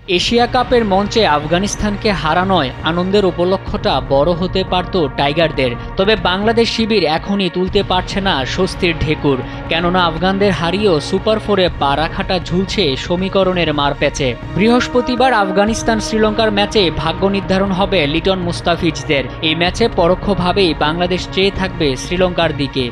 Asia কাপের মঞ্চে আফগানিস্তানকে হারানোয় আনন্দের উপলক্ষটা বড় হতে পারত টাইগারদের। তবে বাংলাদেশ শিবির এখনই তুলতে পারছে না স্বস্তির ঢেকুর, কেননা আফগানদের হারিয়েও সুপার ফোরে পা রাখাটা ঝুলছে সমীকরণের মারপ্যাচে। বৃহস্পতিবার আফগানিস্তান শ্রীলঙ্কার ম্যাচে ভাগ্য নির্ধারণ হবে লিটন মুস্তাফিজদের। এই ম্যাচে পরোক্ষভাবেই বাংলাদেশ চেয়ে থাকবে শ্রীলঙ্কার দিকে।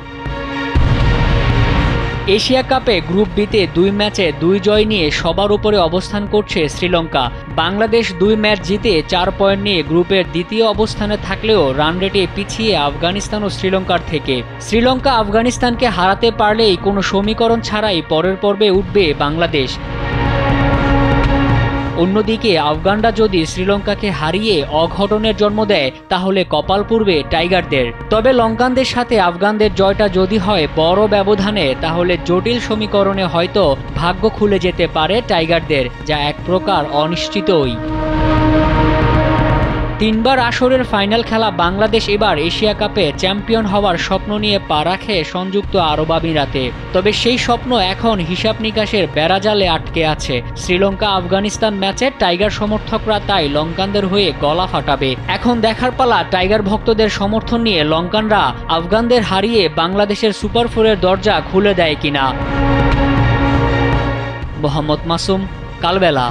এশিয়া কাপে গ্রুপ বিতে 2 ম্যাচে 2 জয় নিয়ে সবার উপরে অবস্থান করছে শ্রীলঙ্কা। বাংলাদেশ 2 ম্যাচ জিতে 4 পয়েন্ট নিয়ে গ্রুপের দ্বিতীয় অবস্থানে থাকলেও রান রেটে পিছিয়ে আফগানিস্তান ও শ্রীলঙ্কার থেকে। শ্রীলঙ্কা আফগানিস্তানকে হারাতে পারলেই কোনো সমীকরণ ছাড়াই পরের পর্বে উঠবে বাংলাদেশ। অন্যদিকে আফগানরা যদি শ্রীলঙ্কাকে হারিয়ে অঘটনের জন্ম দেয় তাহলে কপাল পুড়বে টাইগারদের। তবে লঙ্কানদের সাথে আফগানদের জয়টা যদি হয় বড় ব্যবধানে, তাহলে জটিল সমীকরণে হয়তো ভাগ্য খুলে যেতে পারে টাইগারদের, যা এক প্রকার অনিশ্চিতই। 3 বার আসরের ফাইনাল খেলা বাংলাদেশ এবার এশিয়া কাপে চ্যাম্পিয়ন হওয়ার স্বপ্ন নিয়ে পা রাখে সংযুক্ত আরব আমিরাতে। তবে সেই স্বপ্ন এখন হিসাব নিকাশের বেড়াজালে আটকে আছে। শ্রীলঙ্কা আফগানিস্তান ম্যাচে টাইগার সমর্থকরা তাই লঙ্কানদের হয়ে গলা ফাটাবে। এখন দেখার পালা টাইগার ভক্তদের সমর্থন নিয়ে লঙ্কানরা আফগানদের হারিয়ে বাংলাদেশের সুপার ফোরের দরজা খুলে দেয় কিনা। মোহাম্মদ মাসুম, কালবেলা।